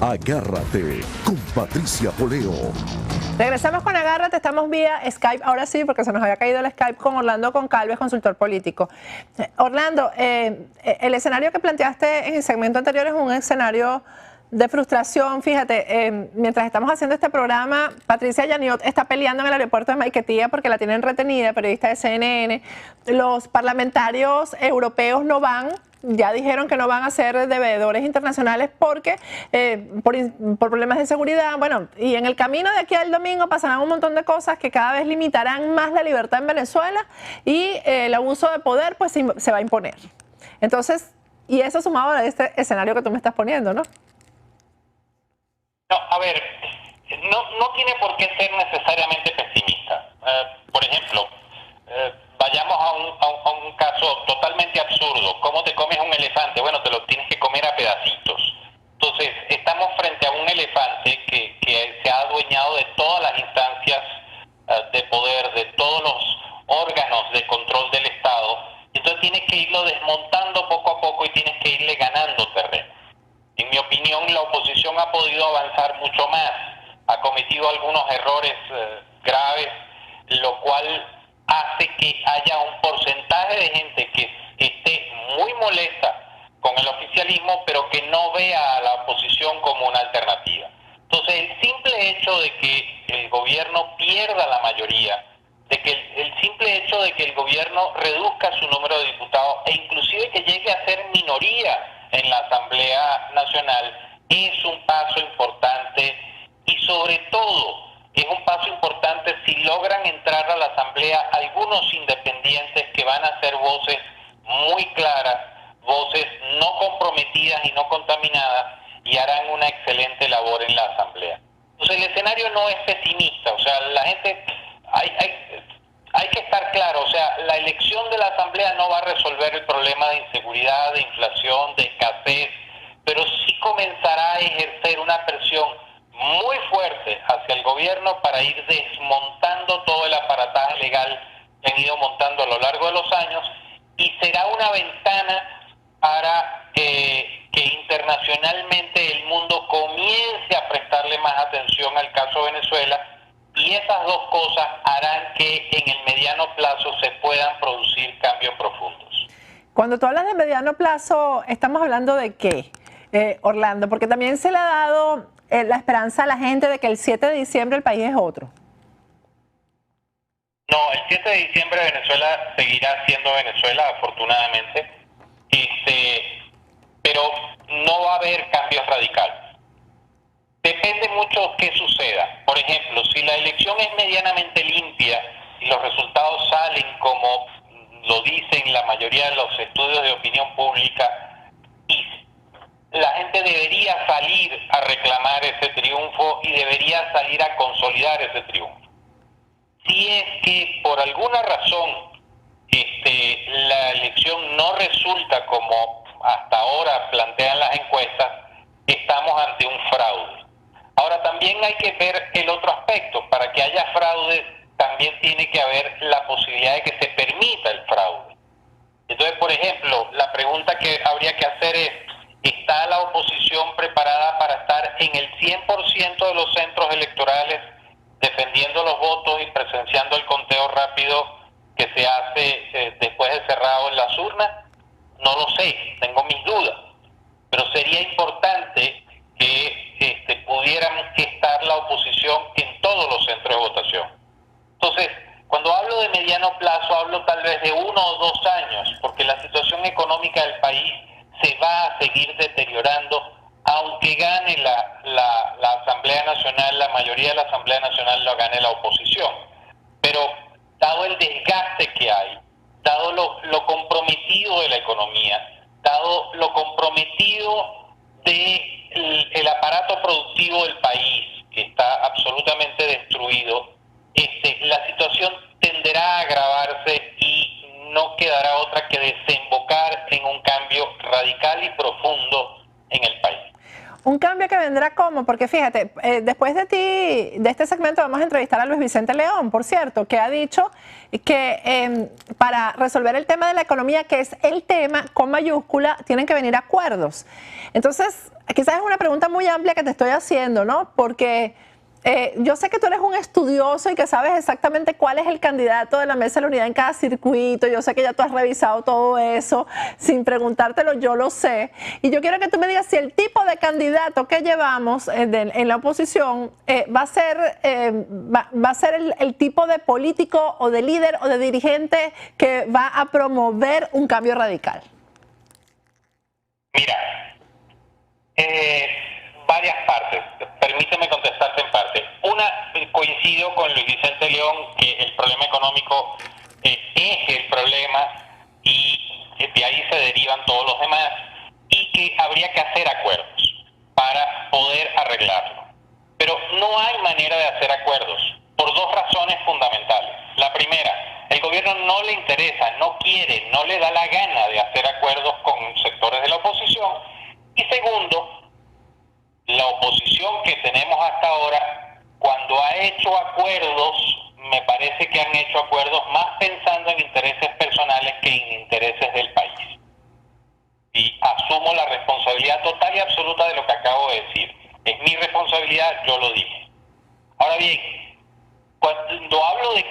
Agárrate con Patricia Poleo. Regresamos con Agárrate, estamos vía Skype, ahora sí, porque se nos había caído el Skype con Orlando Goncalves, consultor político. Orlando, el escenario que planteaste en el segmento anterior es un escenario de frustración. Fíjate, mientras estamos haciendo este programa, Patricia Yaniot está peleando en el aeropuerto de Maiquetía porque la tienen retenida, periodista de CNN. Los parlamentarios europeos no van. Ya dijeron que no van a ser deudores internacionales porque por problemas de seguridad. Bueno, y en el camino de aquí al domingo pasarán un montón de cosas que cada vez limitarán más la libertad en Venezuela y el abuso de poder pues se va a imponer. Entonces, y eso sumado a este escenario que tú me estás poniendo, ¿no? No, a ver, no tiene por qué ser necesariamente pesimista. Por ejemplo, vayamos a un caso totalmente absurdo. ¿Cómo te comes un elefante? Bueno, te lo tienes que comer a pedacitos. Entonces, estamos frente a un elefante que se ha adueñado de todas las instancias de poder, de todos los órganos de control del Estado. Entonces tienes que irlo desmontando poco a poco y tienes que irle ganando terreno. En mi opinión, la oposición ha podido avanzar mucho más. Ha cometido algunos errores graves, lo cual hace que haya un porcentaje de gente que esté muy molesta con el oficialismo, pero que no vea a la oposición como una alternativa. Entonces, el simple hecho de que el gobierno pierda la mayoría, de que el simple hecho de que el gobierno reduzca su número de diputados e inclusive que llegue a ser minoría en la Asamblea Nacional, es un paso importante y sobre todo es un paso importante si logran entrar a la Asamblea algunos independientes que van a ser voces muy claras, voces no comprometidas y no contaminadas, y harán una excelente labor en la Asamblea. Entonces el escenario no es pesimista, o sea, la gente, hay que estar claro, o sea, la elección de la Asamblea no va a resolver el problema de inseguridad, de inflación, de escasez, pero sí comenzará a ejercer una presión muy fuerte hacia el gobierno para ir desmontando todo el aparataje legal que han ido montando a lo largo de los años, y será una ventana para que internacionalmente el mundo comience a prestarle más atención al caso Venezuela, y esas dos cosas harán que en el mediano plazo se puedan producir cambios profundos. Cuando tú hablas de mediano plazo, ¿estamos hablando de qué, Orlando? Porque también se le ha dado la esperanza a la gente de que el 7 de diciembre el país es otro. No, el 7 de diciembre Venezuela seguirá siendo Venezuela, afortunadamente, pero no va a haber cambios radicales. Depende mucho qué suceda. Por ejemplo, si la elección es medianamente limpia y los resultados salen como lo dicen la mayoría de los estudios de opinión pública, y la gente debería salir a reclamar ese triunfo y debería salir a consolidar ese triunfo. Si es que por alguna razón la elección no resulta como hasta ahora plantean las encuestas, estamos ante un fraude. Ahora también hay que ver el otro aspecto. Para que haya fraude también tiene que haber la posibilidad de que se permita el fraude. Entonces, por ejemplo, la pregunta que habría que hacer es: ¿está la oposición preparada para estar en el 100% de los centros electorales defendiendo los votos y presenciando el conteo rápido que se hace después de cerrado en las urnas? No lo sé, tengo mis dudas, pero sería importante que pudiéramos estar la oposición en todos los centros de votación. Entonces, cuando hablo de mediano plazo, hablo tal vez de 1 o 2 años, porque la situación económica del país se va a seguir deteriorando, aunque gane la Asamblea Nacional, la mayoría de la Asamblea Nacional lo gane la oposición. Pero dado el desgaste que hay, dado lo comprometido de la economía, dado lo comprometido del aparato productivo del país, que está absolutamente destruido, la situación tenderá a agravarse y no quedará otra que desembocar en un cambio radical y profundo en el país. Un cambio que vendrá como, porque fíjate, después de ti, de este segmento vamos a entrevistar a Luis Vicente León, por cierto, que ha dicho que para resolver el tema de la economía, que es el tema con mayúscula, tienen que venir acuerdos. Entonces, quizás es una pregunta muy amplia que te estoy haciendo, ¿no? Porque yo sé que tú eres un estudioso y que sabes exactamente cuál es el candidato de la Mesa de la Unidad en cada circuito. Yo sé que ya tú has revisado todo eso, sin preguntártelo, yo lo sé. Y yo quiero que tú me digas si el tipo de candidato que llevamos en la oposición va a ser el tipo de político o de líder o de dirigente que va a promover un cambio radical. Mira, varias partes. Permíteme contestarte en parte. Una, coincido con Luis Vicente León que el problema económico es el problema y de ahí se derivan todos los demás y que habría que hacer acuerdos para poder arreglarlo. Pero no hay manera de hacer acuerdos por dos razones fundamentales. La primera, el gobierno no le interesa, no quiere, no le da la gana de hacer acuerdos con sectores de la oposición. Y segundo, la oposición que tenemos hasta ahora, cuando ha hecho acuerdos, me parece que han hecho acuerdos más pensando en intereses personales que en intereses del país. Y asumo la responsabilidad total y absoluta de lo que acabo de decir. Es mi responsabilidad, yo lo dije. Ahora bien, cuando hablo de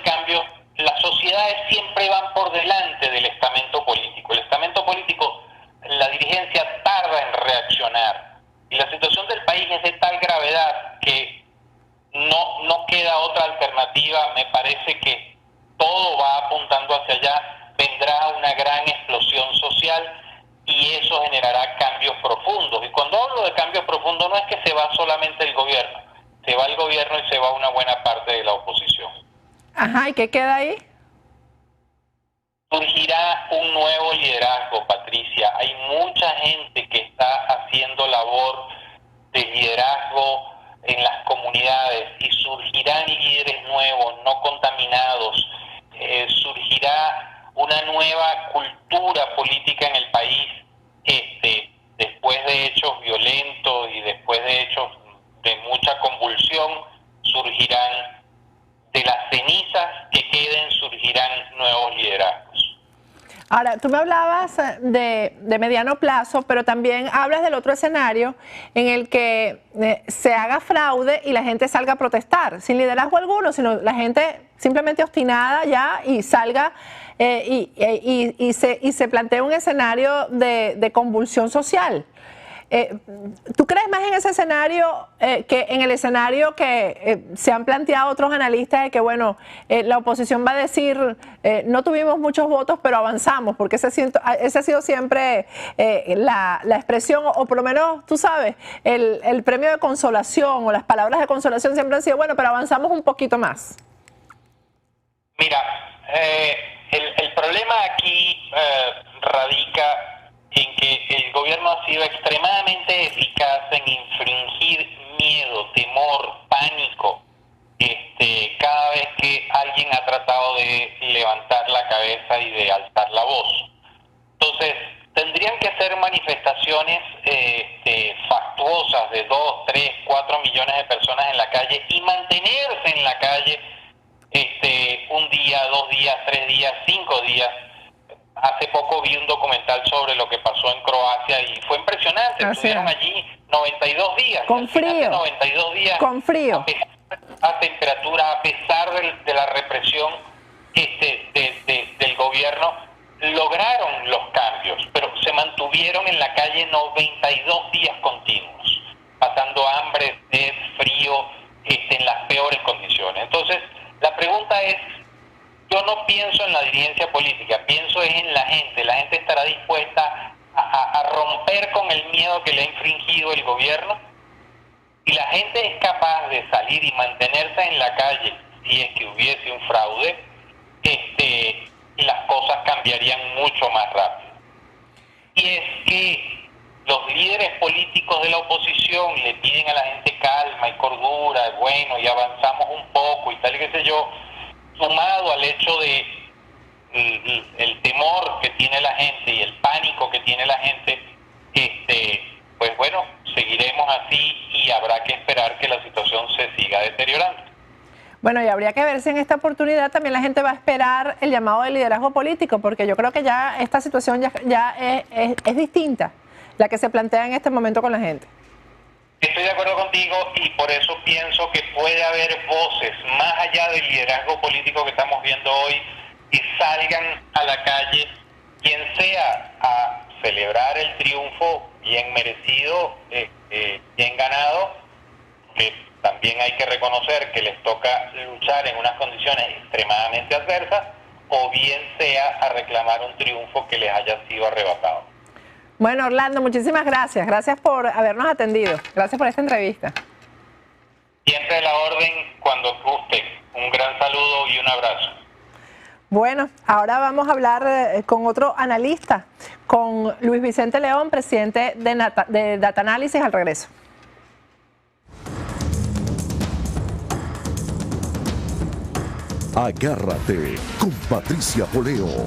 cambios, las sociedades siempre van por delante del estamento político. El estamento político, la dirigencia tarda en reaccionar y la situación del país es de tal gravedad que no queda otra alternativa. Me parece que todo va apuntando hacia allá, vendrá una gran explosión social y eso generará cambios profundos. Y cuando hablo de cambios profundos no es que se va solamente el gobierno, se va el gobierno y se va una buena parte de la oposición. Ajá, ¿y qué queda ahí? Surgirá un nuevo liderazgo, Patricia. Hay mucha gente que está haciendo labor de liderazgo en las comunidades y surgirán líderes nuevos, no contaminados. Surgirá una nueva cultura política en el país, después de hechos violentos y después de hechos de mucha convulsión, surgirán de las cenizas que queden, surgirán nuevos liderazgos. Ahora, tú me hablabas de mediano plazo, pero también hablas del otro escenario en el que se haga fraude y la gente salga a protestar, sin liderazgo alguno, sino la gente simplemente obstinada ya y salga y se plantea un escenario de convulsión social. ¿Tú crees más en ese escenario que en el escenario que se han planteado otros analistas de que, bueno, la oposición va a decir, no tuvimos muchos votos, pero avanzamos? Porque ese ha sido siempre la expresión, o por lo menos, tú sabes, el premio de consolación o las palabras de consolación siempre han sido, bueno, pero avanzamos un poquito más. Mira, el problema aquí radica en que el gobierno ha sido extremadamente eficaz en infringir miedo, temor, pánico, cada vez que alguien ha tratado de levantar la cabeza y de alzar la voz. Entonces, tendrían que ser manifestaciones fastuosas de 2, 3, 4 millones de personas en la calle y mantenerse en la calle un día, 2 días, 3 días, 5 días. Hace poco vi un documental sobre lo que pasó en Croacia y fue impresionante. Estuvieron allí 92 días. Con frío. 92 días. Con frío. A temperatura, a pesar de la represión del gobierno, lograron los cambios, pero se mantuvieron en la calle 92 días continuos, pasando hambre, sed, frío, en las peores condiciones. Entonces, la pregunta es, yo no pienso en la dirigencia política, pienso en la gente. La gente estará dispuesta a romper con el miedo que le ha infringido el gobierno. Si la gente es capaz de salir y mantenerse en la calle, si es que hubiese un fraude, las cosas cambiarían mucho más rápido. Y es que los líderes políticos de la oposición le piden a la gente calma y cordura, bueno, y avanzamos un poco y tal y qué sé yo, sumado al hecho de el temor que tiene la gente y el pánico que tiene la gente, pues Bueno, y habría que ver si en esta oportunidad también la gente va a esperar el llamado de liderazgo político, porque yo creo que ya esta situación ya es distinta, la que se plantea en este momento con la gente. Estoy de acuerdo contigo y por eso pienso que puede haber voces más allá del liderazgo político que estamos viendo hoy que salgan a la calle, quien sea, a celebrar el triunfo bien merecido, bien ganado, que también hay que reconocer que les toca luchar en unas condiciones extremadamente adversas, o bien sea a reclamar un triunfo que les haya sido arrebatado. Bueno, Orlando, muchísimas gracias. Gracias por habernos atendido. Gracias por esta entrevista. Siempre a la orden cuando gusten. Un gran saludo y un abrazo. Bueno, ahora vamos a hablar con otro analista, con Luis Vicente León, presidente de Data Análisis, al regreso. Agárrate con Patricia Poleo.